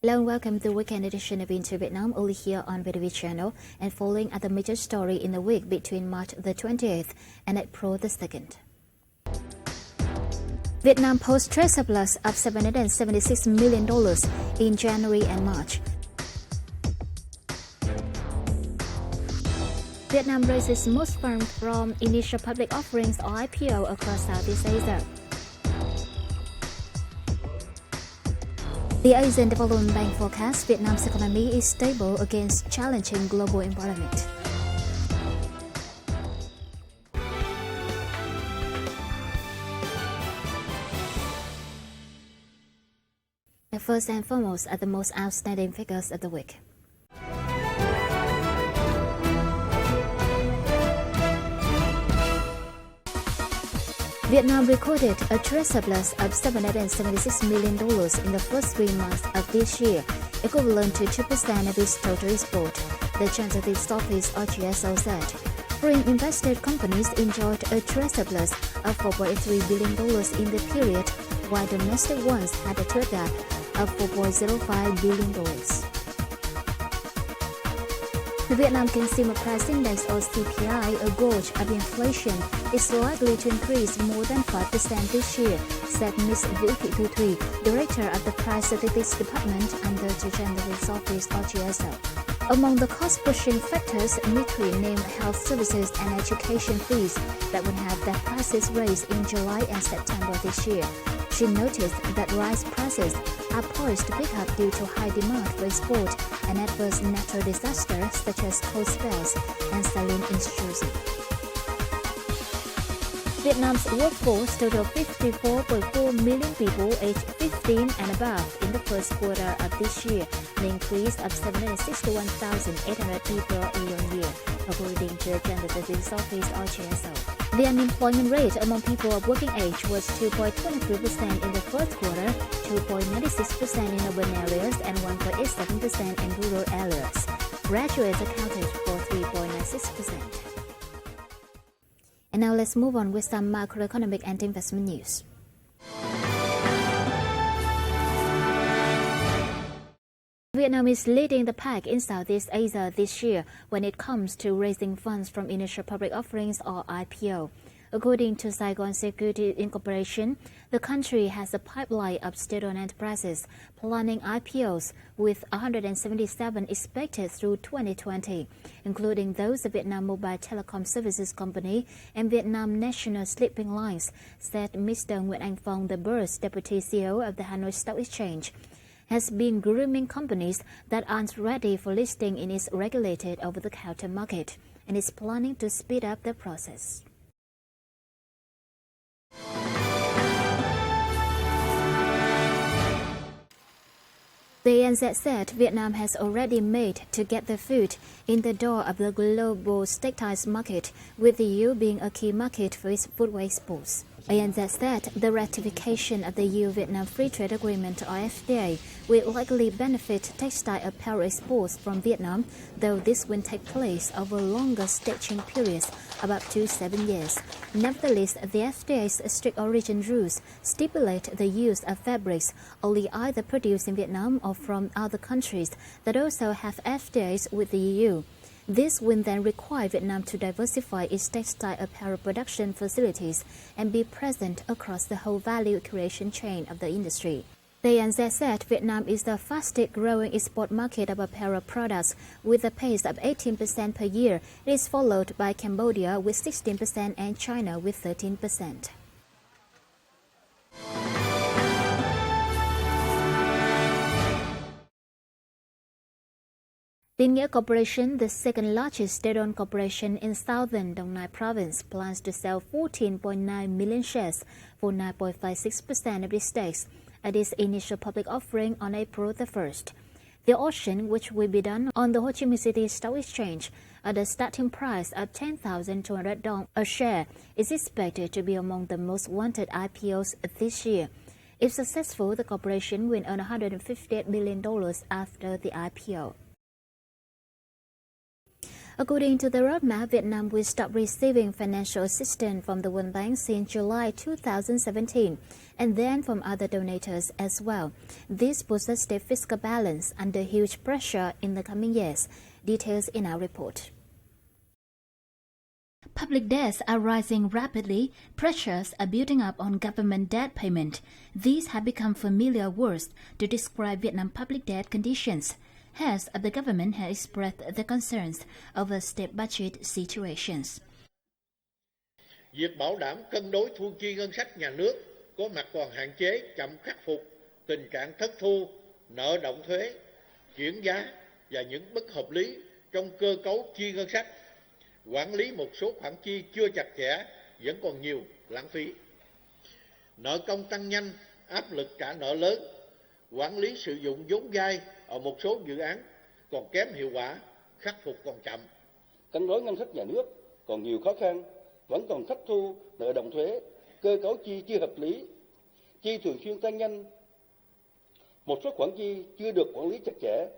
Hello and welcome to the weekend edition of Into Vietnam, only here on VITV channel and following at the major story in the week between March the 28th and April the 2nd. Vietnam posts trade surplus of $776 million in January and March. Vietnam raises most funds from initial public offerings or IPO across Southeast Asia. The Asian Development Bank forecasts Vietnam's economy is stable against challenging global environment. And first and foremost are the most outstanding figures of the week. Vietnam recorded a trade surplus of $776 million in the first 3 months of this year, equivalent to 2% of its total export, the Transit Office or GSO said. Foreign invested companies enjoyed a trade surplus of $4.3 billion in the period, while domestic ones had a trade gap of $4.05 billion. The Vietnam Consumer Price Index or CPI, a gauge of inflation, is likely to increase more than 5% this year, said Ms. Vũ Thị Thu Thủy, Director of the Price Statistics Department under the Transit Office or GSO. Among the cost-pushing factors, Mitri named health services and education fees that would have their prices raised in July and September this year. She noticed that rice prices are poised to pick up due to high demand for export and adverse natural disasters such as cold spells and saline intrusion. Vietnam's workforce totaled 54.4 million people aged 15 and above in the first quarter of this year, an increase of 761,800 people year-on-year, according to the Transit Office or GSO. The unemployment rate among people of working age was 2.23% in the first quarter, 2.96% in urban areas, and 1.87% in rural areas. Graduates accounted for 3.96%. And now let's move on with some macroeconomic and investment news. Vietnam is leading the pack in Southeast Asia this year when it comes to raising funds from initial public offerings or IPO. According to Saigon Securities Incorporation, the country has a pipeline of state-owned enterprises planning IPOs with 177 expected through 2020, including those of Vietnam Mobile Telecom Services Company and Vietnam National Shipping Lines, said Mr. Nguyễn Anh Phong, the Bur's Deputy CEO of the Hanoi Stock Exchange, has been grooming companies that aren't ready for listing in its regulated over-the-counter market and is planning to speed up the process. The ANZ said Vietnam has already made to get the foot in the door of the global textiles market, with the EU being a key market for its footwear exports. ANZ said the ratification of the EU-Vietnam Free Trade Agreement or FTA will likely benefit textile apparel exports from Vietnam, though this will take place over longer staging periods of up to 7 years. Nevertheless, the FTA's strict origin rules stipulate the use of fabrics only either produced in Vietnam or from other countries that also have FTAs with the EU. This will then require Vietnam to diversify its textile apparel production facilities and be present across the whole value creation chain of the industry. The ANZ said Vietnam is the fastest growing export market of apparel products with a pace of 18% per year. It is followed by Cambodia with 16% and China with 13%. Tin Nghĩa Corporation, the second largest state-owned corporation in southern Dong Nai province, plans to sell 14.9 million shares for 9.56% of its stakes at its initial public offering on April the 1st. The auction, which will be done on the Ho Chi Minh City Stock Exchange at a starting price of 10,200 dong a share, is expected to be among the most wanted IPOs this year. If successful, the corporation will earn $158 million after the IPO. According to the roadmap, Vietnam will stop receiving financial assistance from the World Bank since July 2017, and then from other donors as well. This puts the state fiscal balance under huge pressure in the coming years. Details in our report. Public debts are rising rapidly. Pressures are building up on government debt payment. These have become familiar words to describe Vietnam public debt conditions. Heads of the government have expressed their concerns over state budget situations. Việc bảo đảm cân đối thu chi ngân sách nhà nước có mặt còn hạn chế, chậm khắc phục tình trạng thất thu, nợ động thuế, chuyển giá và những bất hợp lý trong cơ cấu chi ngân sách. Quản lý một số khoản chi chưa chặt chẽ, vẫn còn nhiều lãng phí. Nợ công tăng nhanh, áp lực trả nợ lớn. Quản lý sử dụng vốn vay ở một số dự án còn kém hiệu quả, khắc phục còn chậm. Cân đối ngân sách nhà nước còn nhiều khó khăn, vẫn còn thất thu, nợ động thuế, cơ cấu chi chưa hợp lý, chi thường xuyên tăng nhanh. Một số khoản chi chưa được quản lý chặt chẽ.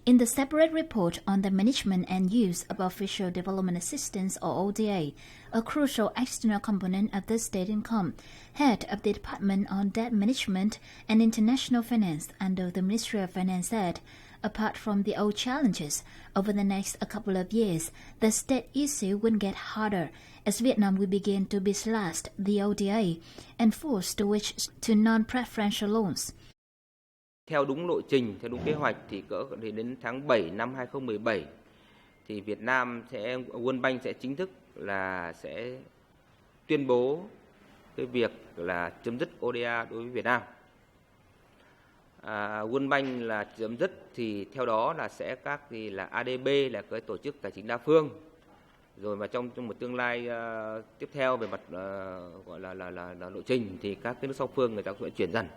In the separate report on the management and use of official development assistance or ODA, a crucial external component of the state income, head of the Department on Debt Management and International Finance under the Ministry of Finance said, apart from the old challenges, over the next couple of years, the state issue will get harder as Vietnam will begin to be slashed the ODA and forced to switch to non-preferential loans. Theo đúng lộ trình, theo đúng kế hoạch thì đến tháng 7 năm 2017 thì Việt Nam World Bank sẽ chính thức là sẽ tuyên bố cái việc là chấm dứt ODA đối với Việt Nam. World Bank là chấm dứt thì theo đó là sẽ các thì là ADB là cái tổ chức tài chính đa phương. Rồi mà trong một tương lai tiếp theo về mặt gọi là lộ trình thì các cái nước song phương người ta cũng sẽ chuyển dần.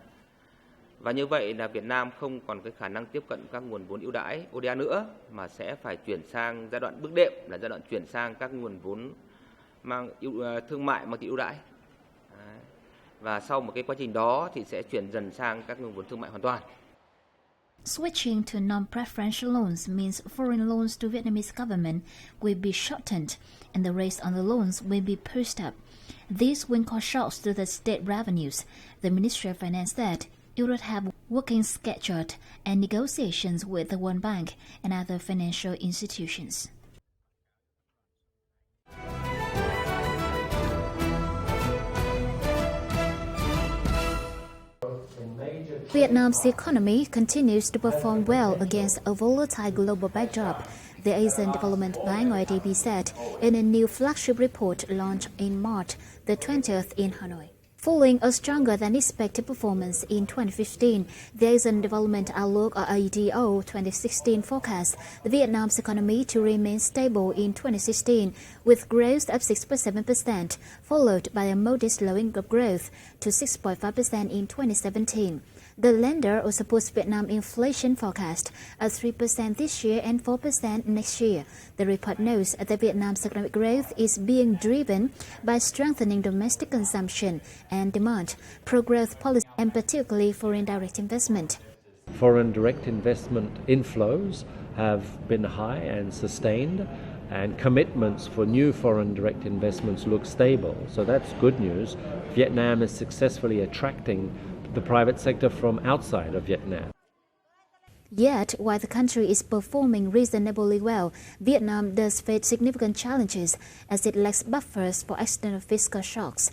Và như vậy là Việt Nam không còn cái khả năng tiếp cận các nguồn vốn ưu đãi ODA nữa mà sẽ phải chuyển sang giai đoạn bước đệm là giai đoạn chuyển sang các nguồn vốn thương mại mang tính ưu đãi. Và sau một cái quá trình đó thì sẽ chuyển dần sang các nguồn vốn thương mại hoàn toàn. Switching to non-preferential loans means foreign loans to Vietnamese government will be shortened and the rates on the loans will be pushed up. This will cause shocks to the state revenues. The Ministry of Finance said it would have working scheduled and negotiations with the World Bank and other financial institutions. Vietnam's economy continues to perform well against a volatile global backdrop, the Asian Development Bank, or ADB, said in a new flagship report launched in March the 20th in Hanoi. Following a stronger than expected performance in 2015, the Asian Development Outlook, or ADO 2016 forecast Vietnam's economy to remain stable in 2016, with growth of 6.7%, followed by a modest slowing of growth to 6.5% in 2017. The lender also puts Vietnam inflation forecast at 3% this year and 4% next year. The report notes that Vietnam's economic growth is being driven by strengthening domestic consumption and demand, pro-growth policy, and particularly foreign direct investment. Foreign direct investment inflows have been high and sustained, and commitments for new foreign direct investments look stable. So that's good news. Vietnam is successfully attracting the private sector from outside of Vietnam. Yet, while the country is performing reasonably well, Vietnam does face significant challenges as it lacks buffers for external fiscal shocks.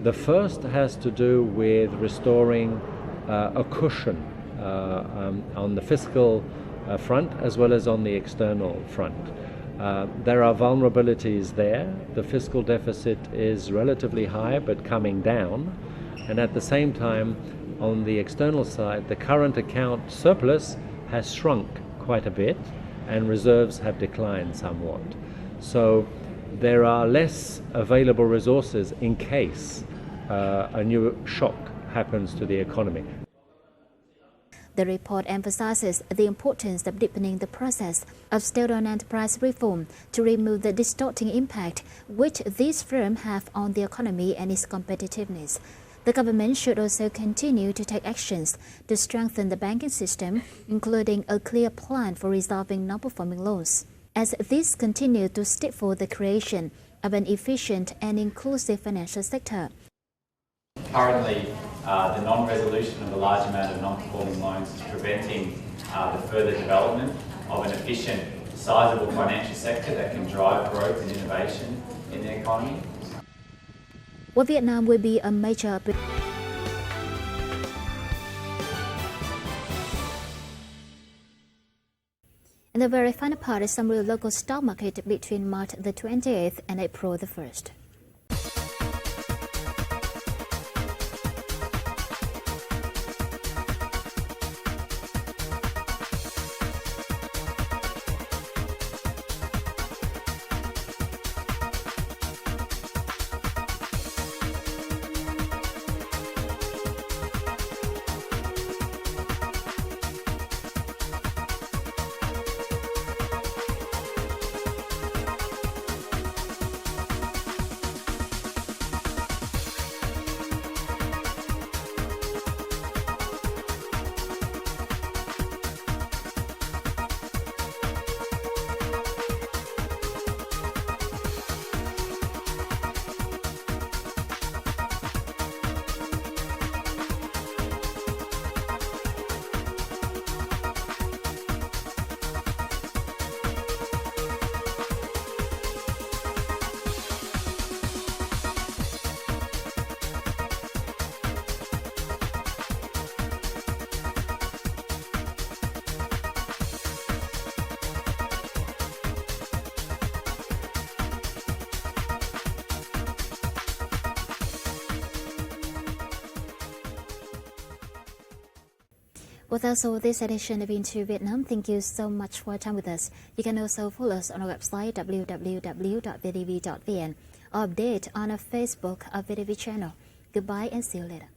The first has to do with restoring a cushion on the fiscal front as well as on the external front. There are vulnerabilities there. The fiscal deficit is relatively high but coming down. And at the same time, on the external side, the current account surplus has shrunk quite a bit and reserves have declined somewhat. So there are less available resources in case a new shock happens to the economy. The report emphasizes the importance of deepening the process of state-owned enterprise reform to remove the distorting impact which these firms have on the economy and its competitiveness. The government should also continue to take actions to strengthen the banking system, including a clear plan for resolving non-performing loans, as this continues to stifle the creation of an efficient and inclusive financial sector. Currently, the non-resolution of a large amount of non-performing loans is preventing the further development of an efficient, sizable financial sector that can drive growth and innovation in the economy. Well, Vietnam will be a major... In the very final part is summary of local stock market between March the 28th and April the 1st. Well, that's all this edition of Into Vietnam. Thank you so much for your time with us. You can also follow us on our website www.vitv.vn or update on our Facebook or VITV channel. Goodbye and see you later.